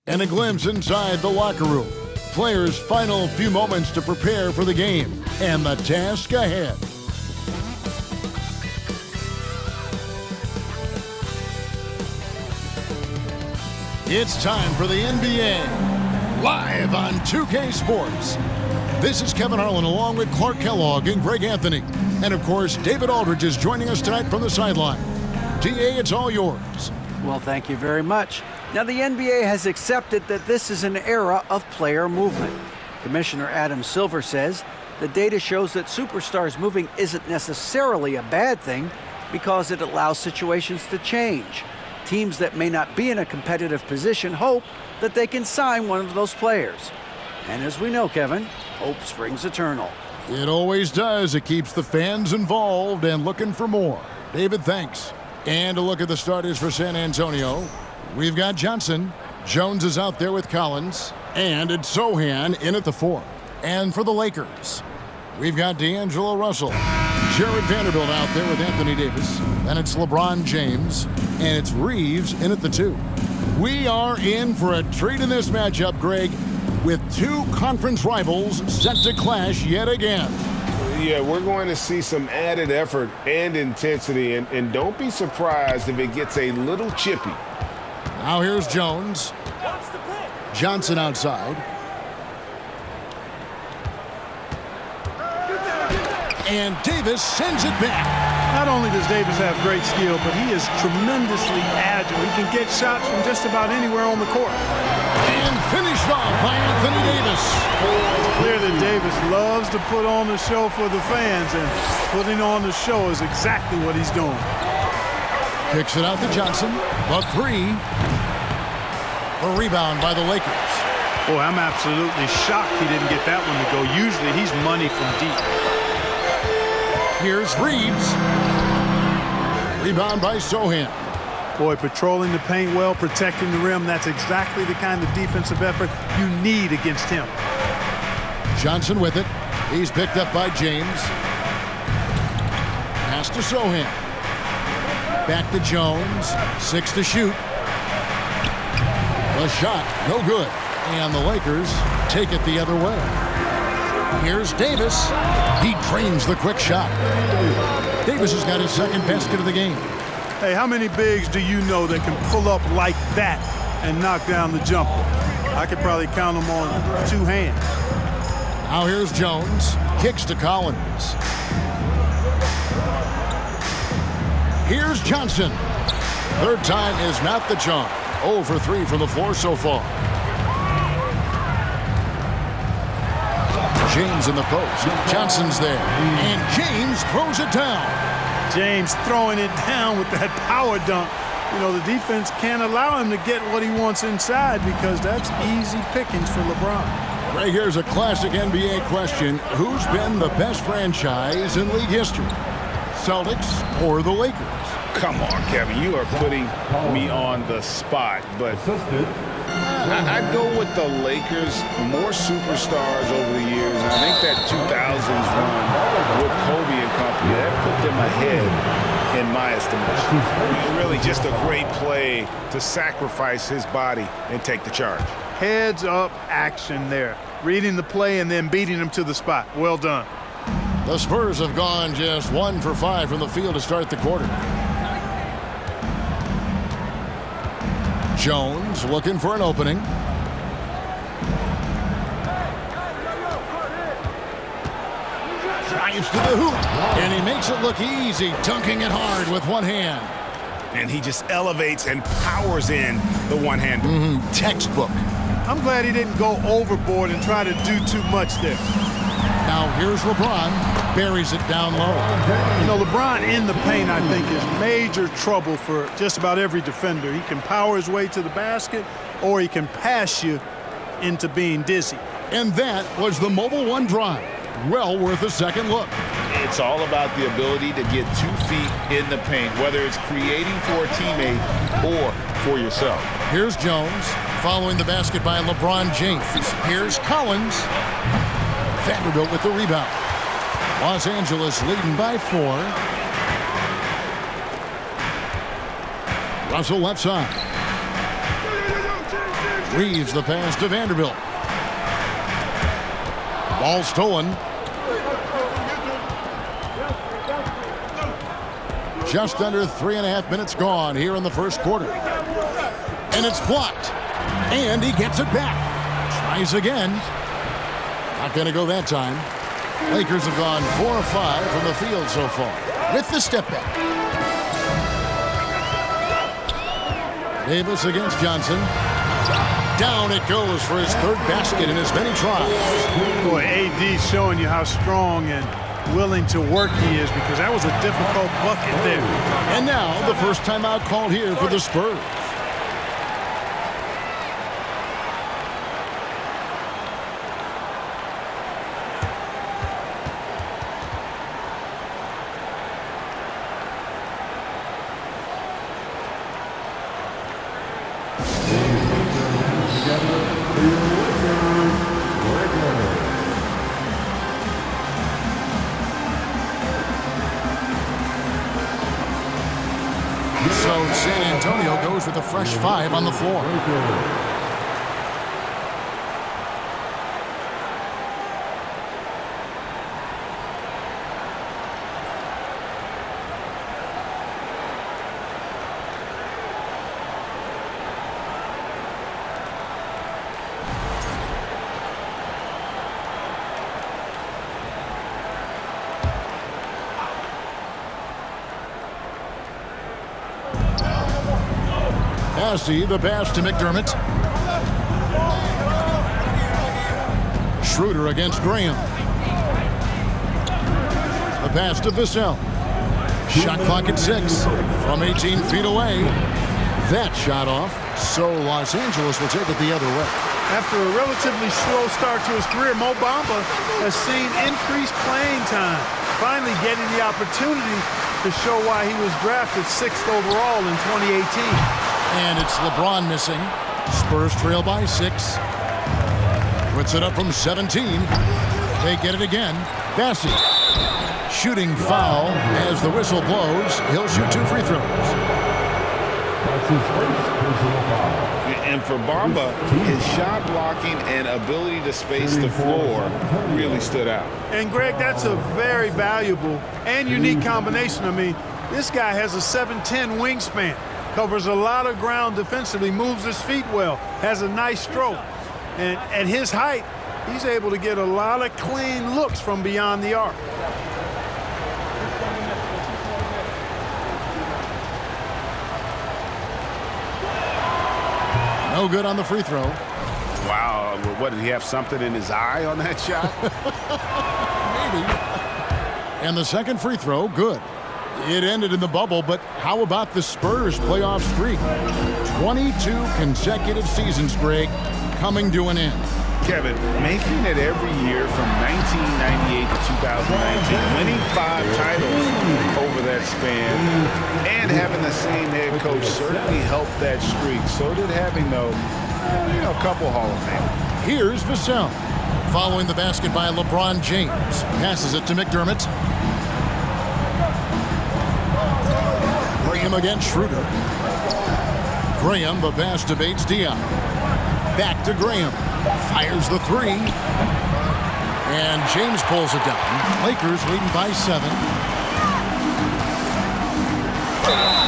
And a glimpse inside the locker room. Players' final few moments to prepare for the game and the task ahead. It's time for the NBA, live on 2K Sports. This is Kevin Harlan along with Clark Kellogg and Greg Anthony. And of course, David Aldridge is joining us tonight from the sideline. DA, it's all yours. Well, thank you very much. Now, the NBA has accepted that this is an era of player movement. Commissioner Adam Silver says the data shows that superstars moving isn't necessarily a bad thing because it allows situations to change. Teams that may not be in a competitive position hope that they can sign one of those players. And as we know, Kevin, hope springs eternal. It always does. It keeps the fans involved and looking for more. David, thanks. And a look at the starters for San Antonio. We've got Johnson. Jones is out there with Collins. And it's Sohan in at the 4. And for the Lakers, we've got D'Angelo Russell. Jared Vanderbilt out there with Anthony Davis. And it's LeBron James. And it's Reeves in at the 2. We are in for a treat in this matchup, Greg, with two conference rivals set to clash yet again. Yeah, we're going to see some added effort and intensity, and don't be surprised if it gets a little chippy. Now here's Jones. Johnson outside. And Davis sends it back. Not only does Davis have great skill, but he is tremendously agile. He can get shots from just about anywhere on the court. And finished off by Anthony Davis. It's clear that Davis loves to put on the show for the fans, and putting on the show is exactly what he's doing. Kicks it out to Johnson. A 3. A rebound by the Lakers. Boy, I'm absolutely shocked he didn't get that one to go. Usually he's money from deep. Here's Reeves. Rebound by Sohan. Boy, patrolling the paint well, protecting the rim. That's exactly the kind of defensive effort you need against him. Johnson with it. He's picked up by James. Pass to Sohan. Back to Jones. 6 to shoot. The shot, no good. And the Lakers take it the other way. Here's Davis. He drains the quick shot. Davis has got his second basket of the game. Hey, how many bigs do you know that can pull up like that and knock down the jumper? I could probably count them on 2 hands. Now here's Jones. Kicks to Collins. Here's Johnson. Third time is not the charm. 0 for 3 from the floor so far. James in the post. Johnson's there. And James throws it down. James throwing it down with that power dunk. You know, the defense can't allow him to get what he wants inside because that's easy pickings for LeBron. Right here's a classic NBA question. Who's been the best franchise in league history? Celtics or the Lakers? Come on, Kevin, you are putting me on the spot, but I'd go with the Lakers. More superstars over the years, and I think that 2000s run with Kobe and company, that put them ahead in my estimation. Really just a great play to sacrifice his body and take the charge. Heads up action there. Reading the play and then beating him to the spot. Well done. The Spurs have gone just 1 for 5 from the field to start the quarter. Jones looking for an opening. Drives to the hoop, and he makes it look easy, dunking it hard with one hand. And he just elevates and powers in the one-hander. Textbook. I'm glad he didn't go overboard and try to do too much there. Now here's LeBron, buries it down low. You know, LeBron in the paint, I think, is major trouble for just about every defender. He can power his way to the basket, or he can pass you into being dizzy. And that was the Mobile One drive. Well worth a second look. It's all about the ability to get 2 feet in the paint, whether it's creating for a teammate or for yourself. Here's Jones, following the basket by LeBron James. Here's Collins. Vanderbilt with the rebound. Los Angeles leading by 4. Russell left side. Weaves the pass to Vanderbilt. Ball stolen. Just under 3.5 minutes gone here in the first quarter. And it's blocked. And he gets it back. Tries again. Not going to go that time. Lakers have gone 4 of 5 from the field so far. With the step back. Davis against Johnson. Down it goes for his third basket in as many tries. Boy, AD's showing you how strong and willing to work he is, because that was a difficult bucket there. And now the first timeout called here for the Spurs. So San Antonio goes with a fresh 5 on the floor. Massey, the pass to McDermott. Schroeder against Graham. The pass to Vassell. Shot clock at 6 from 18 feet away. That shot off, so Los Angeles will take it the other way. After a relatively slow start to his career, Mo Bamba has seen increased playing time, finally getting the opportunity to show why he was drafted 6th overall in 2018. And it's LeBron missing. Spurs trail by 6. Puts it up from 17. They get it again. Bassey. Shooting foul as the whistle blows. He'll shoot 2 free throws. And for Bamba, his shot blocking and ability to space the floor really stood out. And Greg, that's a very valuable and unique combination. I mean, this guy has a 7'10" wingspan. Covers a lot of ground defensively, moves his feet well, has a nice stroke. And at his height, he's able to get a lot of clean looks from beyond the arc. No good on the free throw. Wow, what, did he have something in his eye on that shot? Maybe. And the second free throw, good. It ended in the bubble, but how about the Spurs playoff streak? 22 consecutive seasons, Greg, coming to an end. Kevin, making it every year from 1998 to 2019, winning 5 titles over that span, and having the same head coach certainly helped that streak. So did having, though, a couple Hall of Fame. Here's Vassell. Following the basket by LeBron James. Passes it to McDermott. Graham against Schroeder. Graham, the pass to Bates Diop. Back to Graham. Fires the 3. And James pulls it down. Lakers leading by 7.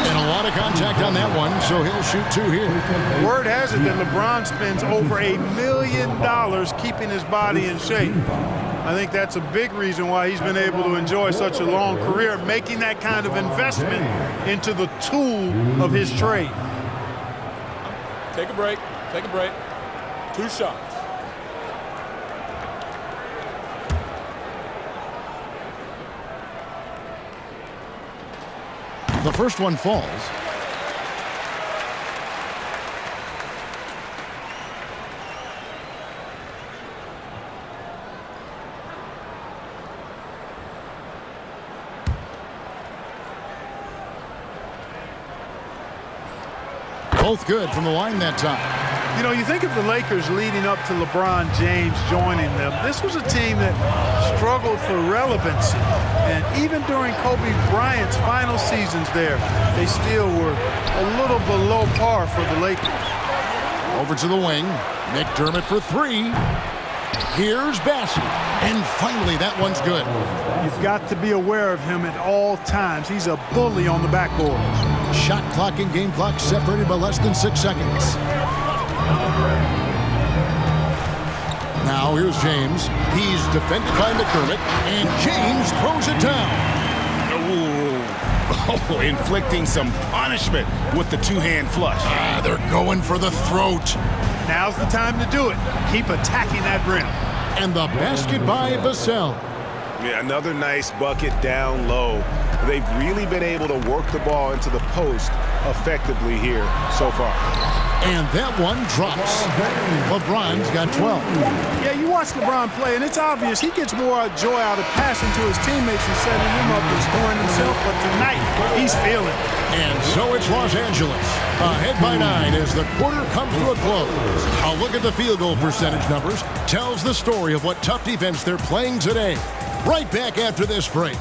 And a lot of contact on that one, so he'll shoot 2 here. Word has it that LeBron spends over $1 million keeping his body in shape. I think that's a big reason why he's been able to enjoy such a long career, making that kind of investment into the tool of his trade. Take a break. Take a break. 2 shots. The first one falls. Both good from the line that time. You know, you think of the Lakers leading up to LeBron James joining them. This was a team that struggled for relevancy. And even during Kobe Bryant's final seasons there, they still were a little below par for the Lakers. Over to the wing. McDermott for three. Here's Bassey. And finally, that one's good. You've got to be aware of him at all times. He's a bully on the backboard. Shot clock and game clock separated by less than 6 seconds. Now here's James. He's defended by McDermott, and James throws it down. Oh, inflicting some punishment with the two-hand flush. They're going for the throat. Now's the time to do it. Keep attacking that rim. And the basket by Vassell. Yeah, another nice bucket down low. They've really been able to work the ball into the post effectively here so far. And that one drops. LeBron's got 12. Yeah, you watch LeBron play, and it's obvious he gets more joy out of passing to his teammates and setting them up and scoring himself. But tonight, he's feeling it. And so it's Los Angeles, ahead by 9 as the quarter comes to a close. A look at the field goal percentage numbers tells the story of what tough defense they're playing today. Right back after this break.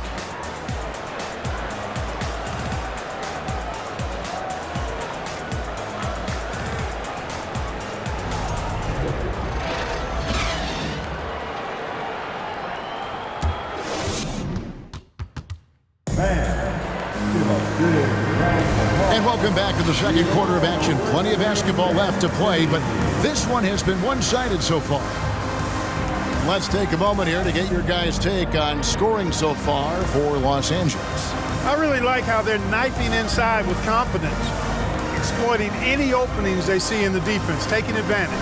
And welcome back to the second quarter of action. Plenty of basketball left to play, but this one has been one-sided so far. Let's take a moment here to get your guys' take on scoring so far for Los Angeles. I really like how they're knifing inside with confidence, exploiting any openings they see in the defense, taking advantage.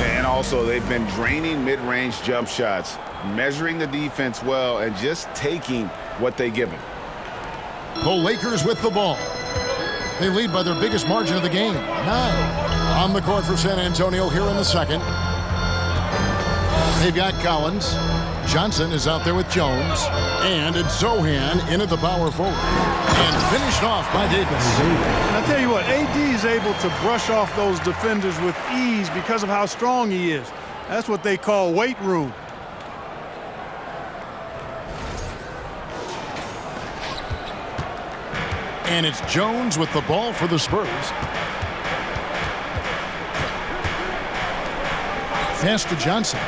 And also, they've been draining mid-range jump shots, measuring the defense well, and just taking what they give them. The Lakers with the ball. They lead by their biggest margin of the game, 9. On the court for San Antonio here in the second. They've got Collins. Johnson is out there with Jones. And it's Zohan in at the power forward. And finished off by Davis. And I'll tell you what, AD is able to brush off those defenders with ease because of how strong he is. That's what they call weight room. And it's Jones with the ball for the Spurs. Pass to Johnson.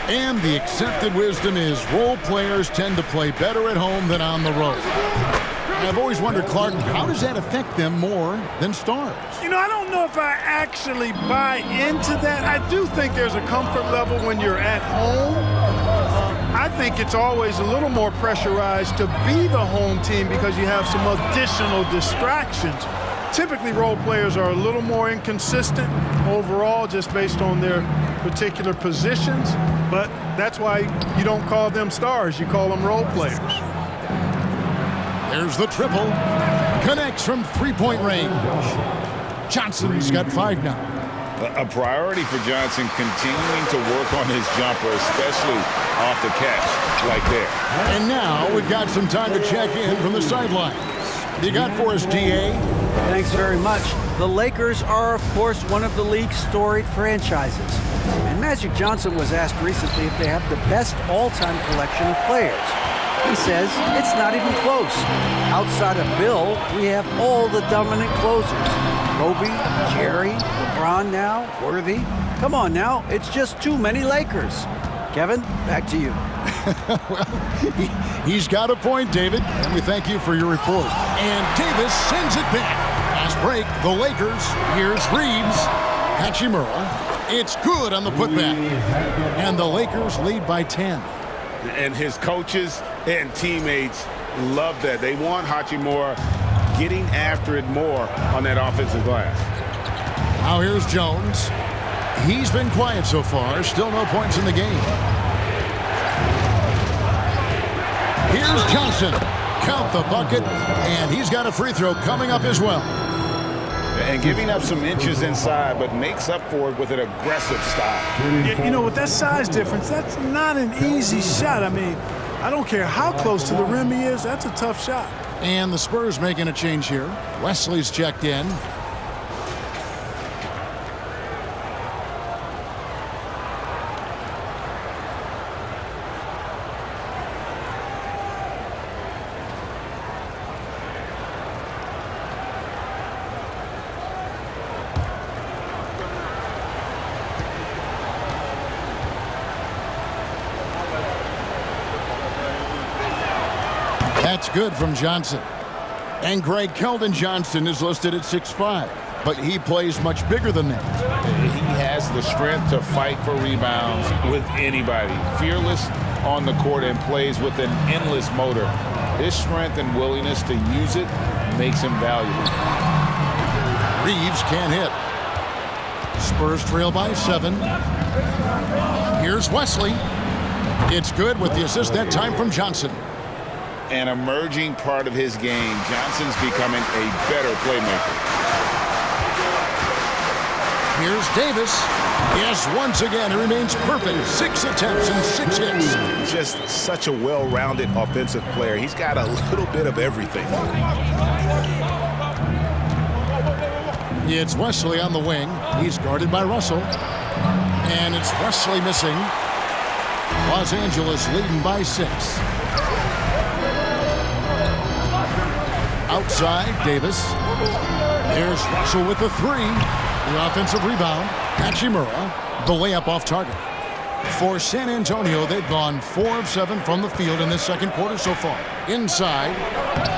And the accepted wisdom is role players tend to play better at home than on the road. I've always wondered, Clark, how does that affect them more than stars? You know, I don't know if I actually buy into that. I do think there's a comfort level when you're at home. I think it's always a little more pressurized to be the home team because you have some additional distractions. Typically, role players are a little more inconsistent overall just based on their particular positions, but that's why you don't call them stars. You call them role players. There's the triple. Connects from three-point range. Johnson's got 5 now. A priority for Johnson continuing to work on his jumper, especially off the catch like that. And now we've got some time to check in from the sidelines. You got for us, DA? Thanks very much. The Lakers are, of course, one of the league's storied franchises. And Magic Johnson was asked recently if they have the best all-time collection of players. He says it's not even close. Outside of Bill, we have all the dominant closers. Kobe, Jerry, LeBron now, Worthy. Come on now, it's just too many Lakers. Kevin, back to you. Well, he's got a point, David, and we thank you for your report. And Davis sends it back. Last break, the Lakers. Here's Reeves. Hachimura. It's good on the putback. And the Lakers lead by 10. And his coaches and teammates love that. They want Hachimura getting after it more on that offensive glass. Now here's Jones. He's been quiet so far. Still no points in the game. Here's Johnson. Count the bucket. And he's got a free throw coming up as well. And giving up some inches inside, but makes up for it with an aggressive style. You know, with that size difference, that's not an easy shot. I mean, I don't care how close to the rim he is, that's a tough shot. And the Spurs making a change here. Wesley's checked in. That's good from Johnson. And Greg Keldon Johnson is listed at 6'5", but he plays much bigger than that. He has the strength to fight for rebounds with anybody. Fearless on the court and plays with an endless motor. His strength and willingness to use it makes him valuable. Reeves can't hit. Spurs trail by 7. Here's Wesley. It's good with the assist that time from Johnson. An emerging part of his game. Johnson's becoming a better playmaker. Here's Davis. Yes, once again, he remains perfect. 6 attempts and 6 hits. Just such a well-rounded offensive player. He's got a little bit of everything. It's Wesley on the wing. He's guarded by Russell. And it's Wesley missing. Los Angeles leading by 6. Outside, Davis. There's Russell with the 3. The offensive rebound. Hachimura, the layup off target. For San Antonio, they've gone 4 of 7 from the field in this second quarter so far. Inside,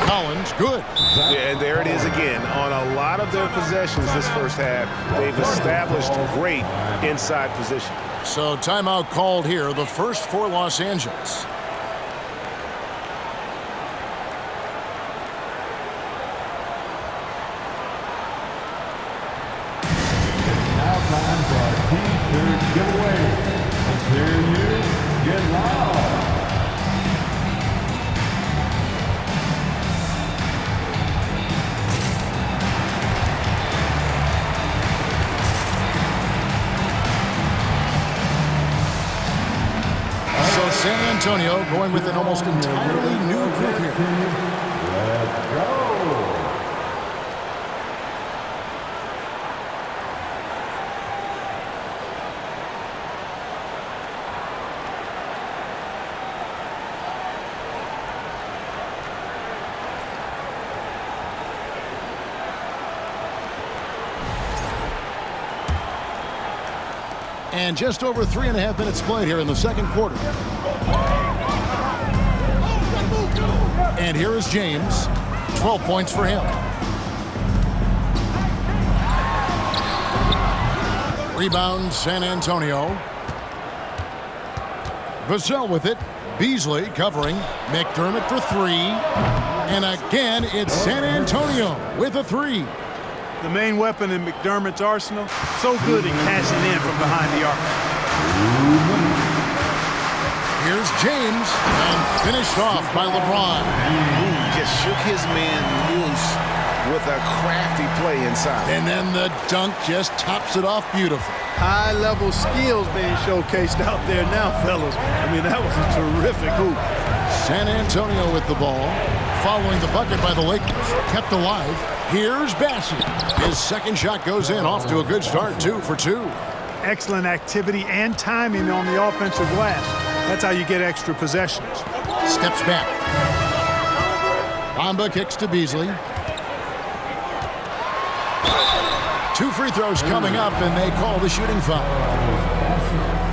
Collins, good. Yeah, and there it is again. On a lot of their possessions this first half, they've established great inside position. So timeout called here, the first for Los Angeles. San Antonio going with an almost entirely new group here. Let's go. And just over 3.5 minutes played here in the second quarter. And here is James. 12 points for him. Rebound, San Antonio. Vassell with it. Beasley covering. McDermott for 3. And again, it's San Antonio with a 3. The main weapon in McDermott's arsenal, so good at cashing in from behind the arc. Here's James, and finished off by LeBron. Just shook his man loose with a crafty play inside. And then the dunk just tops it off beautiful. High-level skills being showcased out there now, fellas. I mean, that was a terrific hoop. San Antonio with the ball, following the bucket by the Lakers. Kept alive. Here's Bassett. His second shot goes in, off to a good start, 2 for 2. Excellent activity and timing on the offensive glass. That's how you get extra possessions. Steps back. Bamba kicks to Beasley. 2 free throws coming up, and they call the shooting foul.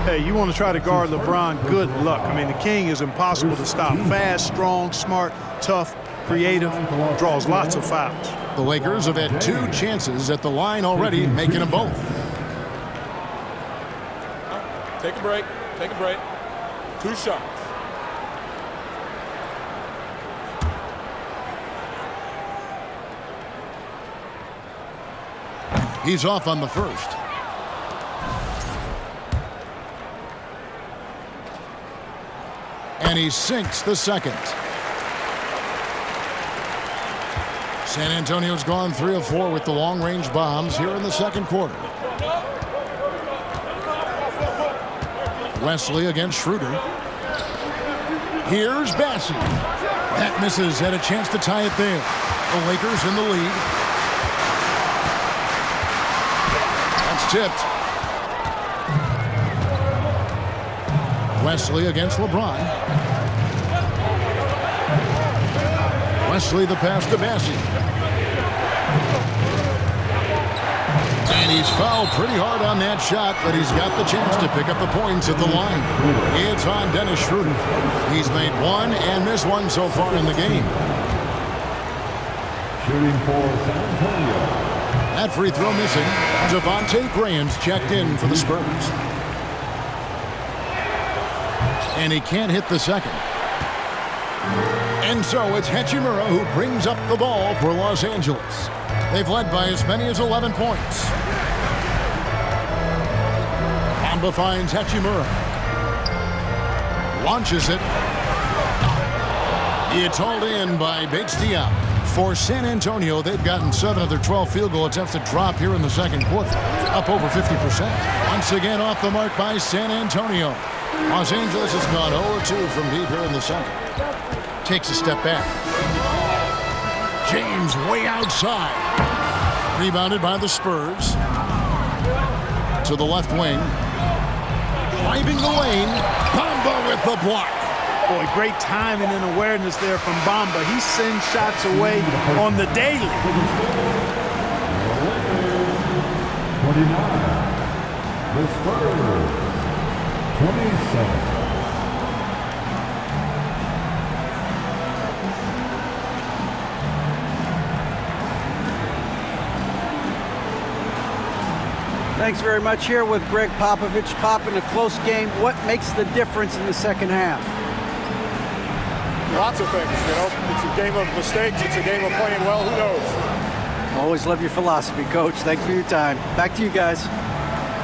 Hey, you want to try to guard LeBron, good luck. I mean, the king is impossible to stop. Fast, strong, smart, tough, creative, draws lots of fouls. The Lakers have had 2 chances at the line already, making them both. Take a break. Take a break. 2 shots. He's off on the first. And he sinks the second. San Antonio's gone 3 of 4 with the long-range bombs here in the second quarter. Wesley against Schroeder. Here's Bassett. That misses, had a chance to tie it there. The Lakers in the lead. That's tipped. Wesley against LeBron. Wesley the pass to Bassett. And he's fouled pretty hard on that shot, but he's got the chance to pick up the points at the line. It's on Dennis Schroeder. He's made one and missed one so far in the game. Shooting for San Antonio. That free throw missing. Devontae Graham's checked in for the Spurs. And he can't hit the second. And so it's Hachimura who brings up the ball for Los Angeles. They've led by as many as 11 points. Bamba finds Hachimura. Launches it. It's hauled in by Bates-Diop. For San Antonio, they've gotten 7 of their 12 field goal attempts to drop here in the second quarter, up over 50%. Once again off the mark by San Antonio. Los Angeles has gone 0-2 from deep here in the second. Takes a step back. James way outside. Rebounded by the Spurs. To the left wing. Driving the lane. Bamba with the block. Boy, great timing and awareness there from Bamba. He sends shots away on the daily. 29. The Spurs. 27. Thanks very much. Here with Greg Popovich. Pop, in a close game, what makes the difference in the second half? Lots of things, you know. It's a game of mistakes. It's a game of playing well. Who knows? Always love your philosophy, Coach. Thanks for your time. Back to you guys.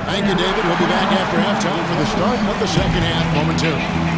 Thank you, David. We'll be back after halftime for the start of the second half momentarily.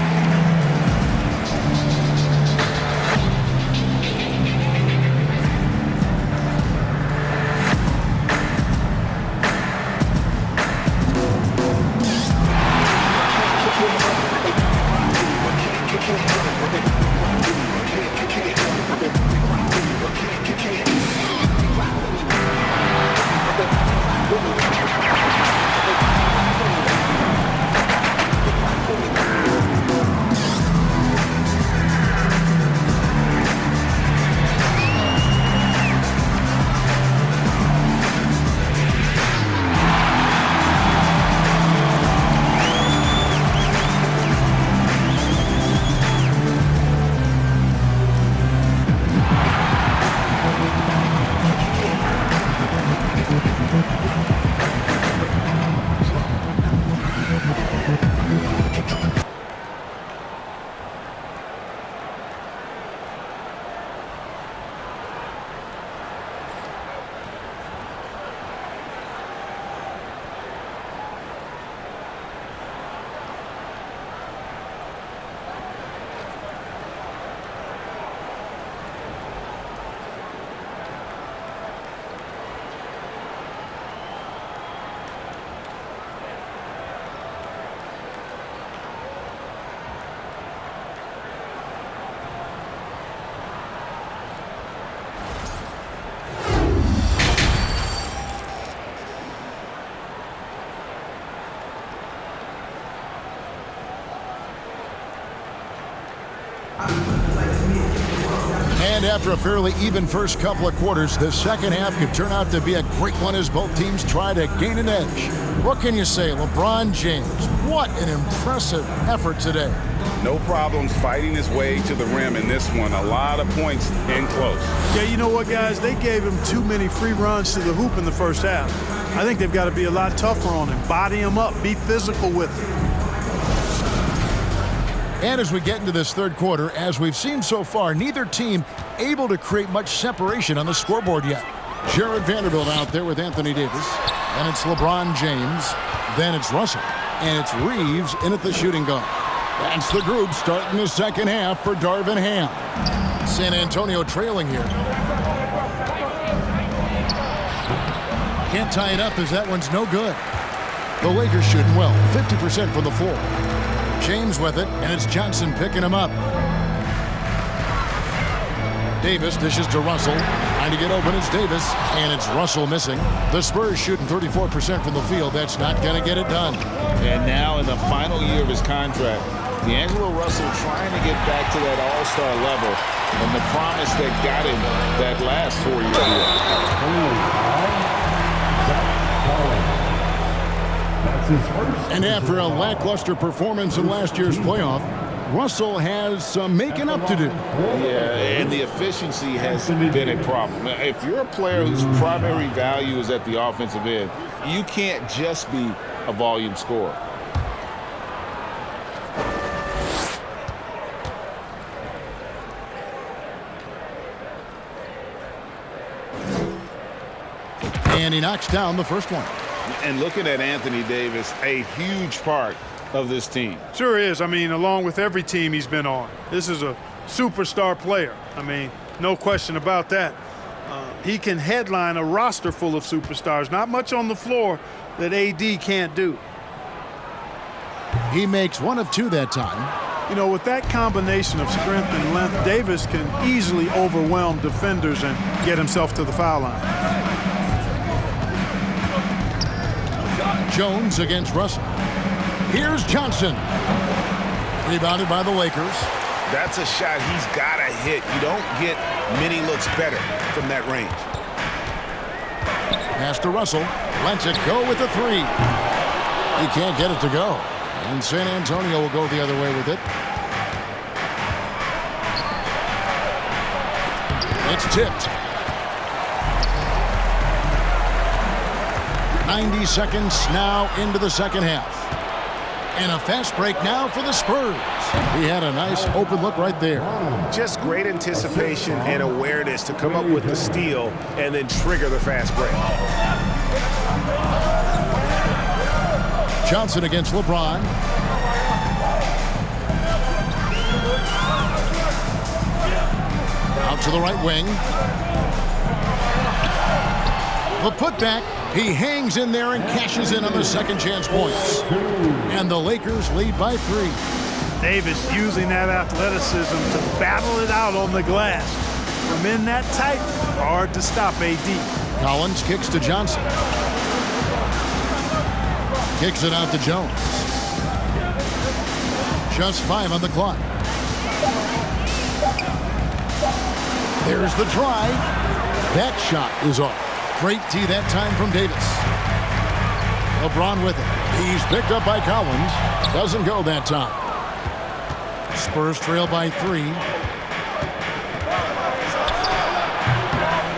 And after a fairly even first couple of quarters, the second half could turn out to be a great one as both teams try to gain an edge. What can you say, LeBron James? What an impressive effort today. No problems fighting his way to the rim in this one. A lot of points in close. Yeah, you know what, guys? They gave him too many free runs to the hoop in the first half. I think they've got to be a lot tougher on him. Body him up. Be physical with him. And as we get into this third quarter, as we've seen so far, neither team able to create much separation on the scoreboard yet. Jared Vanderbilt out there with Anthony Davis. Then it's LeBron James. Then it's Russell. And it's Reeves in at the shooting guard. That's the group starting the second half for Darvin Ham. San Antonio trailing here. Can't tie it up as that one's no good. The Lakers shooting well, 50% from the floor. James with it, and it's Johnson picking him up. Davis dishes to Russell. Trying to get open, it's Davis, and it's Russell missing. The Spurs shooting 34% from the field. That's not going to get it done. And now in the final year of his contract, D'Angelo Russell trying to get back to that all-star level and the promise that got him that last 4-year deal. That's his first. And after a lackluster performance in last year's playoff, Russell has some making up to do. Yeah, and the efficiency has been a problem. Now, if you're a player whose primary value is at the offensive end, you can't just be a volume scorer. And he knocks down the first one. And looking at Anthony Davis, a huge part of this team. Sure is. I mean, along with every team he's been on, this is a superstar player. I mean, no question about that. He can headline a roster full of superstars. Not much on the floor that AD can't do. He makes one of two that time. You know, with that combination of strength and length, Davis can easily overwhelm defenders and get himself to the foul line. Jones against Russell. Here's Johnson. Rebounded by the Lakers. That's a shot he's got to hit. You don't get many looks better from that range. Pass to Russell. Lets it go with the three. He can't get it to go. And San Antonio will go the other way with it. It's tipped. 90 seconds now into the second half. And a fast break now for the Spurs. He had a nice open look right there. Just great anticipation and awareness to come up with the steal and then trigger the fast break. Johnson against LeBron. Out to the right wing. The putback. He hangs in there and cashes in on the second chance points. And the Lakers lead by 3. Davis using that athleticism to battle it out on the glass. From in that tight, hard to stop AD. Collins kicks to Johnson. Kicks it out to Jones. Just 5 on the clock. There's the drive. That shot is off. Great tee that time from Davis. LeBron with it. He's picked up by Collins. Doesn't go that time. Spurs trail by 3.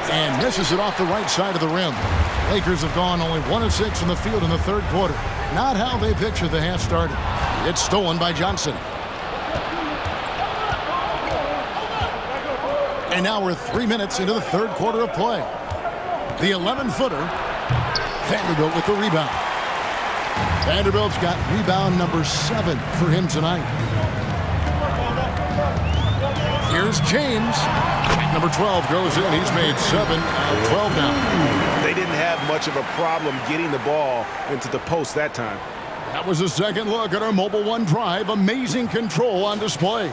And misses it off the right side of the rim. Lakers have gone only 1 of 6 from the field in the third quarter. Not how they pictured the half started. It's stolen by Johnson. And now we're 3 minutes into the third quarter of play. The 11-footer, Vanderbilt with the rebound. Vanderbilt's got rebound number 7 for him tonight. Here's James. Number 12 goes in. He's made 7 out of 12 now. They didn't have much of a problem getting the ball into the post that time. That was a second look at our Mobile One drive. Amazing control on display.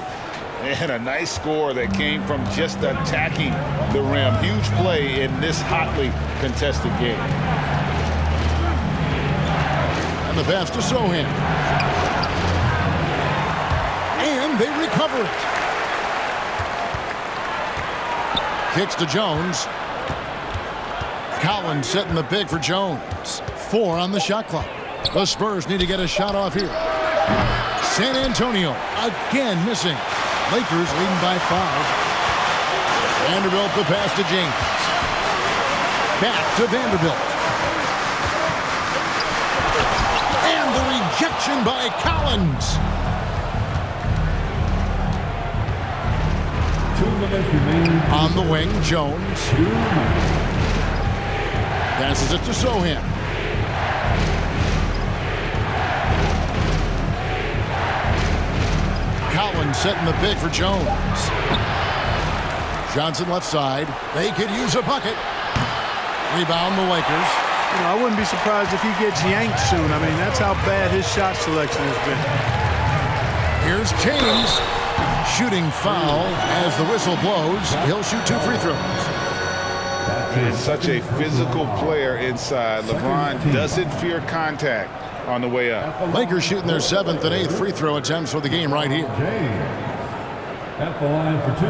And a nice score that came from just attacking the rim. Huge play in this hotly contested game. And the pass to Sohan. And they recover it. Kicks to Jones. Collins setting the pick for Jones. 4 on the shot clock. The Spurs need to get a shot off here. San Antonio again missing. Lakers leading by 5. Vanderbilt the pass to James. Back to Vanderbilt. And the rejection by Collins. 2 minutes remaining. On the wing, Jones. Passes it to Sohan. Collins setting the pick for Jones. Johnson left side. They could use a bucket. Rebound the Lakers. You know, I wouldn't be surprised if he gets yanked soon. I mean, that's how bad his shot selection has been. Here's James. Shooting foul as the whistle blows. He'll shoot 2 free throws. He's such a physical player inside. LeBron doesn't fear contact on the way up. Lakers shooting their 7th and 8th free throw attempts for the game right here. James at the line for 2.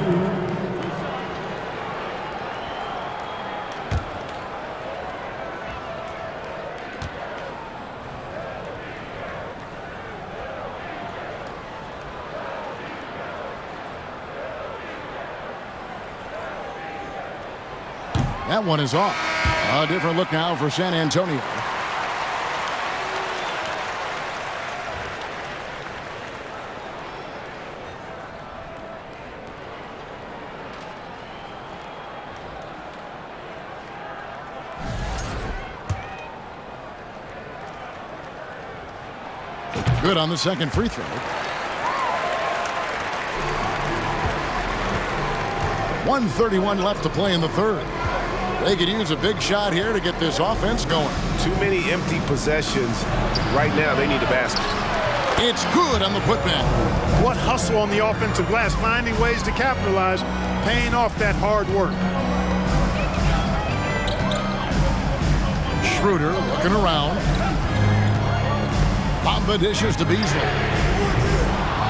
That one is off. A different look now for San Antonio. Good on the second free throw. 1:31 left to play in the third. They could use a big shot here to get this offense going. Too many empty possessions. Right now, they need a basket. It's good on the putback. What hustle on the offensive glass, finding ways to capitalize, paying off that hard work. Schroeder looking around. Bamba dishes to Beasley.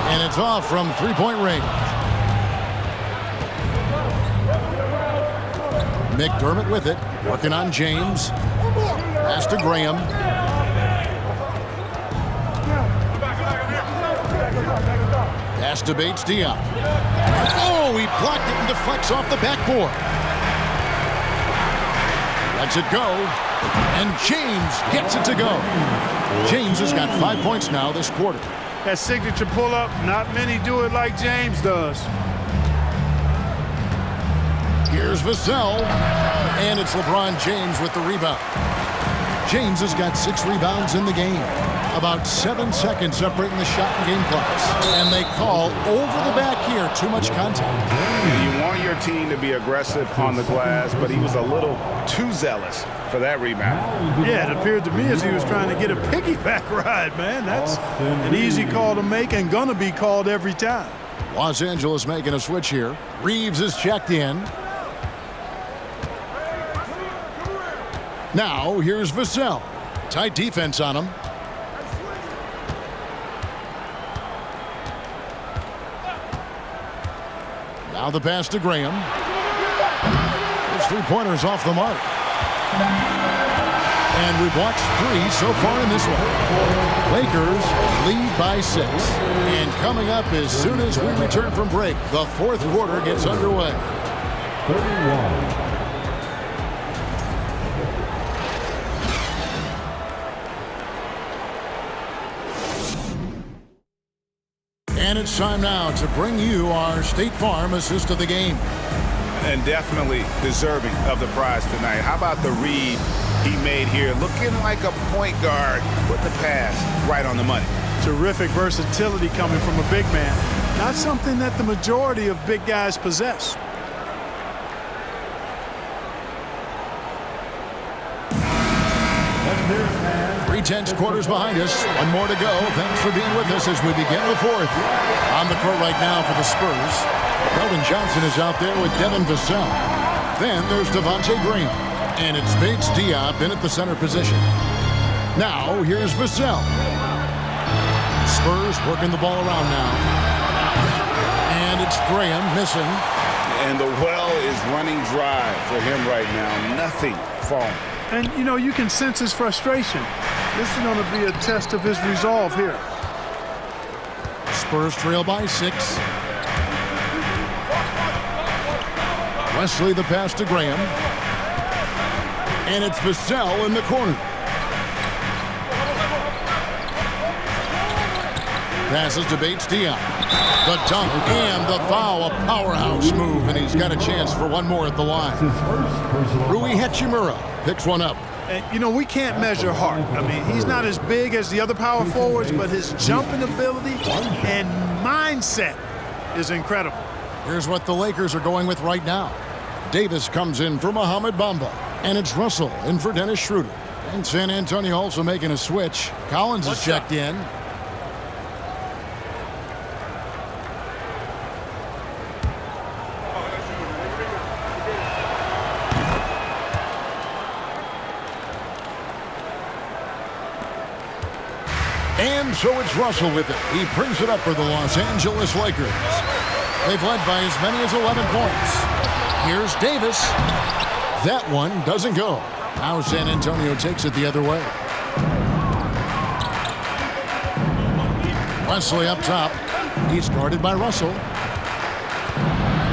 And it's off from three-point range. McDermott with it, working on James. Pass to Graham. Pass to Bates Diop. Oh, he blocked it and deflects off the backboard. Lets it go. And James gets it to go. James has got 5 points now this quarter. That signature pull-up, not many do it like James does. Here's Vassell, and it's LeBron James with the rebound. James has got 6 rebounds in the game. About 7 seconds separating the shot and game clocks. And they call over the back here, too much contact. You want your team to be aggressive on the glass, but he was a little too zealous for that rebound. Yeah, it appeared to me as he was trying to get a piggyback ride, man. That's an easy call to make and gonna be called every time. Los Angeles making a switch here. Reeves is checked in. Now, here's Vassell. Tight defense on him. Now the pass to Graham. His three-pointer's off the mark. And we've watched 3 so far in this one. Lakers lead by 6. And coming up as soon as we return from break, the fourth quarter gets underway. 31. And it's time now to bring you our State Farm assist of the game. And definitely deserving of the prize tonight. How about the read he made here? Looking like a point guard. Put the pass right on the money. Terrific versatility coming from a big man. Not something that the majority of big guys possess. Tense quarters behind us. One more to go. Thanks for being with us as we begin the fourth. On the court right now for the Spurs, Keldon Johnson is out there with Devin Vassell. Then there's Devontae Graham. And it's Bates Diop in at the center position. Now, here's Vassell. Spurs working the ball around now. And it's Graham missing. And the well is running dry for him right now. Nothing falling. And, you know, you can sense his frustration. This is going to be a test of his resolve here. Spurs trail by 6. Wesley the pass to Graham. And it's Vassell in the corner. Passes to Bates Diop. The dunk and the foul. A powerhouse move, and he's got a chance for one more at the line. Rui Hachimura picks one up. And, you know, we can't measure heart. I mean, he's not as big as the other power forwards, but his jumping ability and mindset is incredible. Here's what the Lakers are going with right now. Davis comes in for Mohamed Bamba, and it's Russell in for Dennis Schroeder. And San Antonio also making a switch. Collins is checked in. And so it's Russell with it. He brings it up for the Los Angeles Lakers. They've led by as many as 11 points. Here's Davis. That one doesn't go. Now San Antonio takes it the other way. Wesley up top. He's guarded by Russell.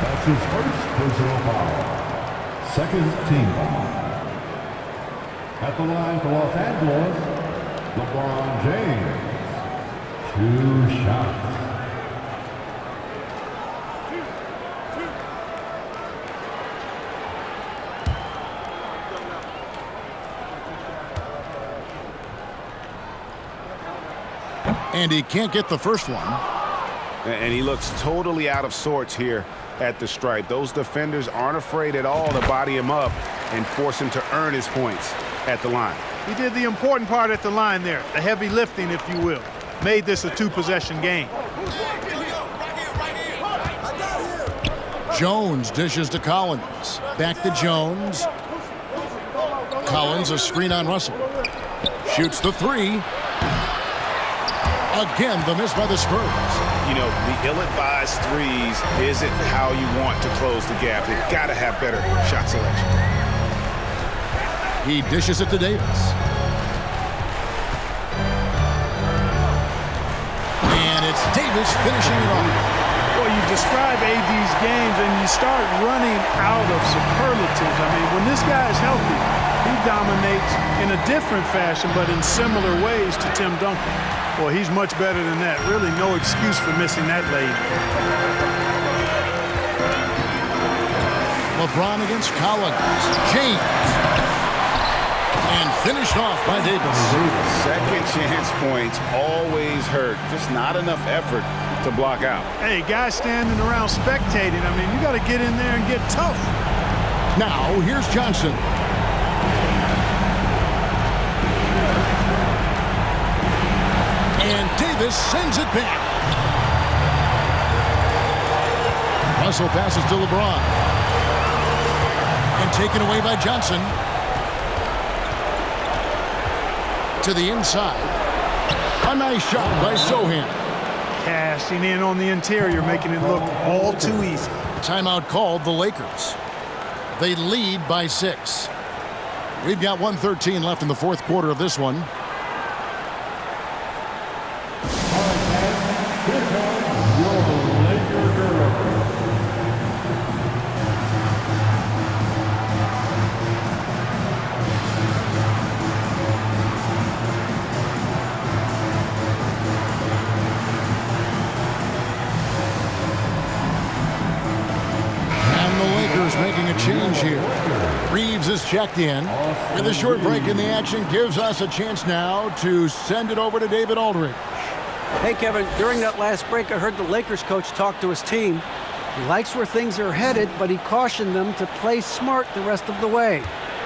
That's his first personal foul. Second team foul. At the line for Los Angeles, LeBron James. 2 shots. And he can't get the first one. And he looks totally out of sorts here at the stripe. Those defenders aren't afraid at all to body him up and force him to earn his points at the line. He did the important part at the line there, the heavy lifting, if you will. Made this a 2-possession game. Jones dishes to Collins. Back to Jones. Collins, a screen on Russell. Shoots the 3. Again, the miss by the Spurs. You know, the ill-advised threes isn't how you want to close the gap. They've got to have better shot selection. He dishes it to Davis. And it's Davis finishing it off. Well, you describe AD's games and you start running out of superlatives. I mean, when this guy is healthy, he dominates in a different fashion, but in similar ways to Tim Duncan. Well, he's much better than that. Really no excuse for missing that late. LeBron against Collins. James. And finished off by Davis. Second chance points always hurt. Just not enough effort to block out. Hey, guys standing around spectating. I mean, you got to get in there and get tough. Now, here's Johnson. And Davis sends it back. Russell passes to LeBron. And taken away by Johnson. To the inside. A nice shot by Sohan. Cashing in on the interior, making it look all too easy. Timeout called the Lakers. They lead by 6. We've got 1:13 left in the fourth quarter of this one. Making a change here. Reeves is checked in. With a short break in the action, gives us a chance now to send it over to David Aldridge. Hey, Kevin, during that last break, I heard the Lakers coach talk to his team. He likes where things are headed, but he cautioned them to play smart the rest of the way.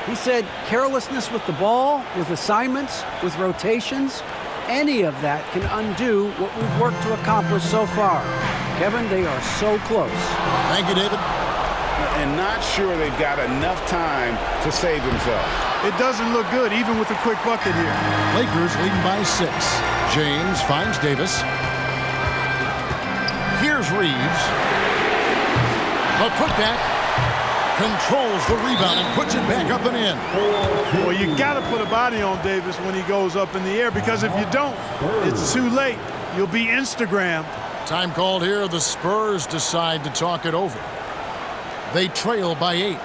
He said carelessness with the ball, with assignments, with rotations, any of that can undo what we've worked to accomplish so far. Kevin, they are so close. Thank you, David. And not sure they've got enough time to save themselves. It doesn't look good, even with a quick bucket here. Lakers leading by 6. James finds Davis. Here's Reeves. The putback. Controls the rebound and puts it back up and in. Well, you got to put a body on Davis when he goes up in the air, because if you don't, it's too late. You'll be Instagrammed. Time called here. The Spurs decide to talk it over. They trail by 8.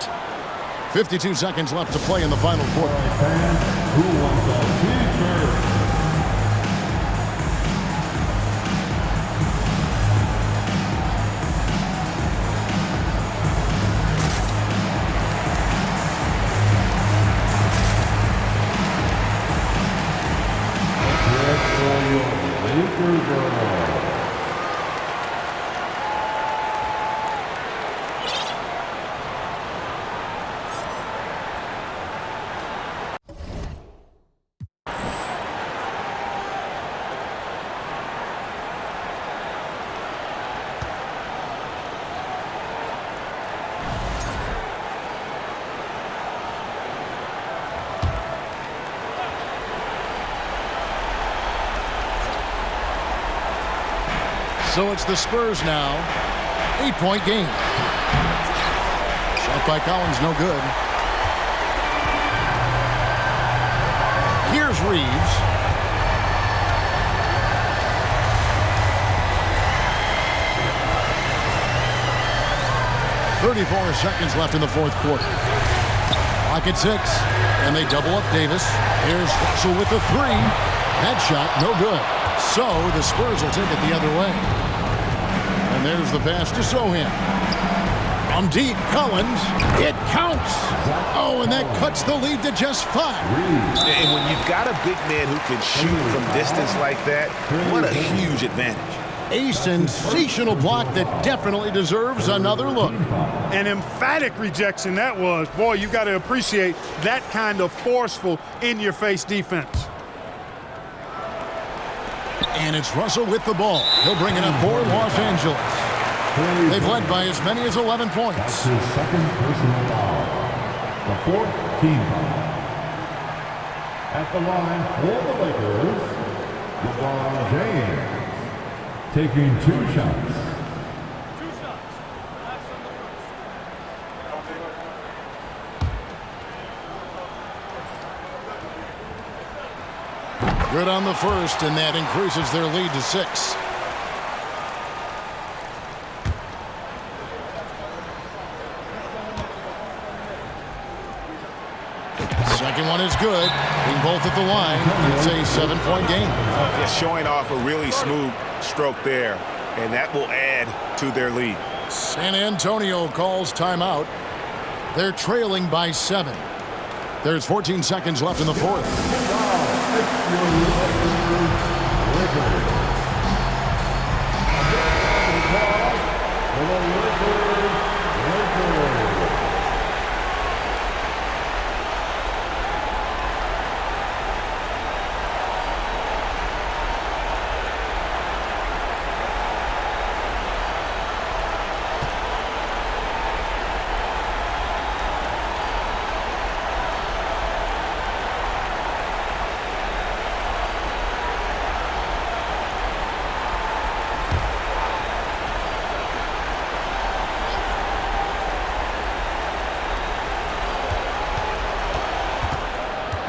52 seconds left to play in the final quarter. Who wants a cheeseburger? Let's for your Lakers burger. So it's the Spurs now. 8-point game. Shot by Collins, no good. Here's Reeves. 34 seconds left in the fourth quarter. Clock at 6, and they double up Davis. Here's Russell with the three. That shot, no good. So the Spurs will take it the other way. And there's the pass to Sohan. From deep, Collins. It counts. Oh, and that cuts the lead to just 5. And when you've got a big man who can shoot from distance like that, what a huge advantage. A sensational block that definitely deserves another look. An emphatic rejection that was. Boy, you got to appreciate that kind of forceful, in-your-face defense. And it's Russell with the ball. He'll bring it up for Los Angeles. They've led by as many as 11 points. That's his second personal foul. The fourth team foul. At the line for the Lakers, LeBron James taking 2 shots. Good on the first, and that increases their lead to 6. Second one is good. Being both at the line, it's a 7-point game. Just showing off a really smooth stroke there, and that will add to their lead. San Antonio calls timeout. They're trailing by 7. There's 14 seconds left in the fourth.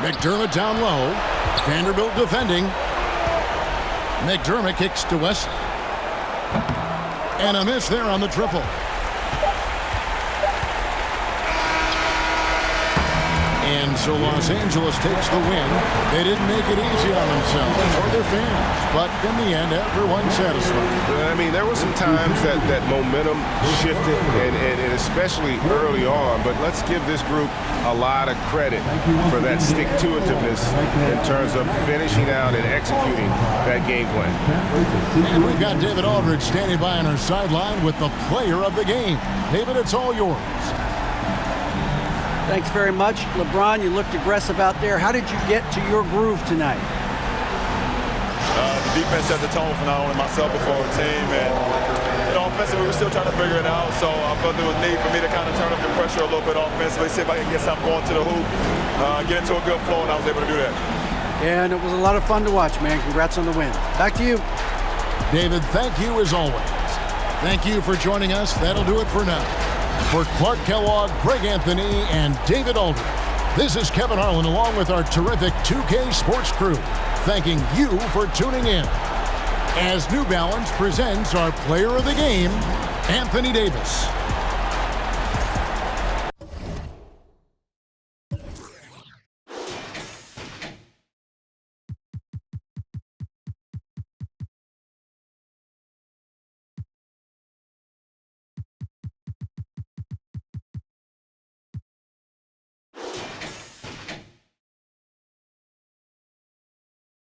McDermott down low. Vanderbilt defending. McDermott kicks to West. And a miss there on the triple. And so Los Angeles takes the win. They didn't make it easy on themselves or their fans, but in the end, everyone's satisfied. I mean, there were some times that momentum shifted, and especially early on, but let's give this group a lot of credit for that stick-to-itiveness in terms of finishing out and executing that game plan. And we've got David Aldridge standing by on our sideline with the player of the game. David, it's all yours. Thanks very much. LeBron, you looked aggressive out there. How did you get to your groove tonight? The defense set the tone for not only myself but for our team. And, offensively, we were still trying to figure it out. So I felt there was need for me to kind of turn up the pressure a little bit offensively, see if I can get something going to the hoop, get into a good flow, and I was able to do that. And it was a lot of fun to watch, man. Congrats on the win. Back to you. David, thank you as always. Thank you for joining us. That'll do it for now. For Clark Kellogg, Greg Anthony, and David Aldridge, this is Kevin Harlan along with our terrific 2K Sports crew, thanking you for tuning in. As New Balance presents our player of the game, Anthony Davis.